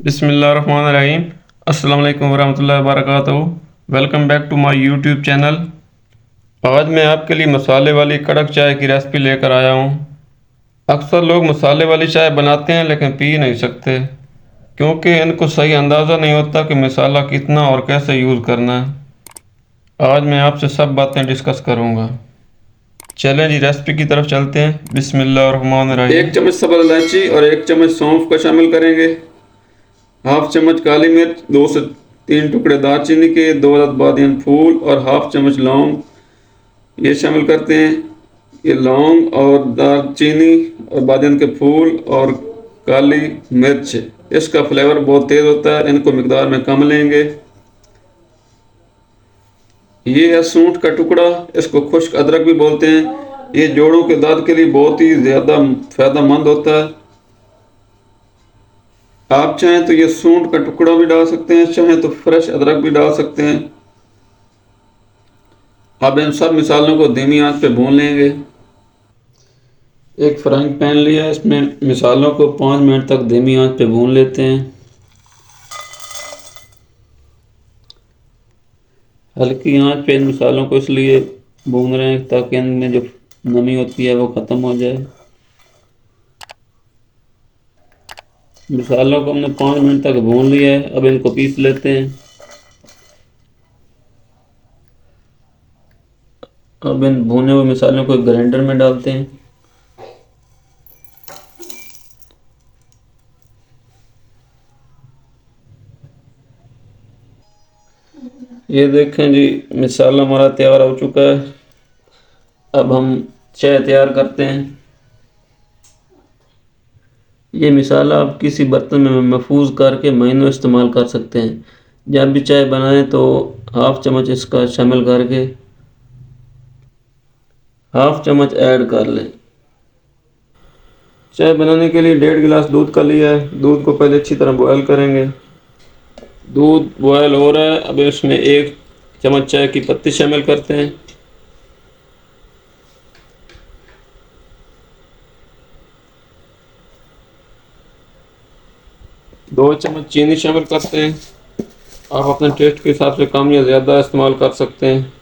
बिस्मिल्लाहिर्रहमानिर्रहीम। अस्सलाम वालेकुम वरहमतुल्लाहि वबरकातुहू। Welcome back to my YouTube channel. आज मैं आपके लिए मसाले वाली कड़क चाय की रेसिपी लेकर आया हूँ। अक्सर लोग मसाले वाली चाय बनाते हैं लेकिन पी नहीं सकते क्योंकि इनको सही अंदाज़ा नहीं होता कि मसाला कितना और कैसे यूज़ करना है। आज मैं आपसे सब बातें डिस्कस करूँगा। चलें जी, रेसिपी की तरफ चलते हैं। बिस्मिल्लाहिर्रहमानिर्रहीम। 1 चम्मच सब्ज़ इलायची और 1 चम्मच सौंफ का शामिल करेंगे। हाफ चम्मच काली मिर्च, 2 से 3 टुकड़े दालचीनी के, 2 अदद बादियान फूल और हाफ चम्मच लौंग ये शामिल करते हैं। ये लौंग और दालचीनी और बादियान के फूल और काली मिर्च, इसका फ्लेवर बहुत तेज़ होता है, इनको मिकदार में कम लेंगे। ये है सूंठ का टुकड़ा, इसको खुश्क अदरक भी बोलते हैं। ये जोड़ों के दर्द के लिए बहुत ही ज़्यादा फ़ायदेमंद होता है। आप चाहें तो ये सूंठ का टुकड़ा भी डाल सकते हैं, चाहें तो फ्रेश अदरक भी डाल सकते हैं। अब इन सब मिसालों को धीमी आंच पे भून लेंगे। एक फ्राइंग पैन लिया, इसमें मिसालों को 5 मिनट तक धीमी आंच पे भून लेते हैं। हल्की आंच पे इन मिसालों को इसलिए भून रहे हैं ताकि इनमें जो नमी होती है वो ख़त्म हो जाए। मिसालों को हमने 5 मिनट तक भून लिया है, अब इनको पीस लेते हैं। अब इन भुने हुए मिसालों को ग्राइंडर में डालते हैं। ये देखें जी, मिसाला हमारा तैयार हो चुका है। अब हम चाय तैयार करते हैं। ये मिसाला आप किसी बर्तन में महफूज करके महीनों इस्तेमाल कर सकते हैं। जब भी चाय बनाएं तो हाफ चम्मच इसका शामिल करके हाफ चम्मच ऐड कर लें। चाय बनाने के लिए 1.5 गिलास दूध का लिया है। दूध को पहले अच्छी तरह बॉयल करेंगे। दूध बॉयल हो रहा है, अब इसमें 1 चम्मच चाय की पत्ती शामिल करते हैं। दो चम्मच चीनी शामिल करते हैं। आप अपने टेस्ट के हिसाब से कम या ज़्यादा इस्तेमाल कर सकते हैं।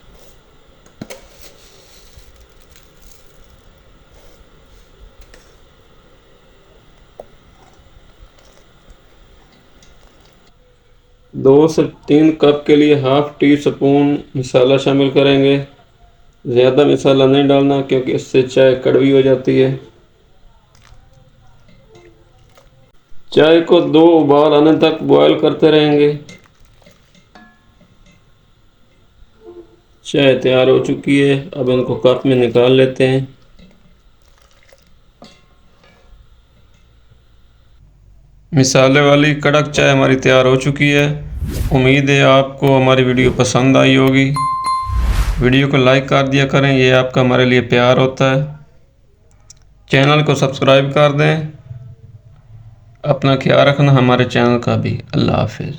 दो से 3 कप के लिए हाफ टी स्पून मसाला शामिल करेंगे। ज़्यादा मसाला नहीं डालना क्योंकि इससे चाय कड़वी हो जाती है। चाय को 2 उबाल आने तक बॉयल करते रहेंगे। चाय तैयार हो चुकी है, अब इनको कप में निकाल लेते हैं। मिसाले वाली कड़क चाय हमारी तैयार हो चुकी है। उम्मीद है आपको हमारी वीडियो पसंद आई होगी। वीडियो को लाइक कर दिया करें, ये आपका हमारे लिए प्यार होता है। चैनल को सब्सक्राइब कर दें। अपना ख्याल रखना हमारे चैनल का भी। अल्लाह हाफिज़।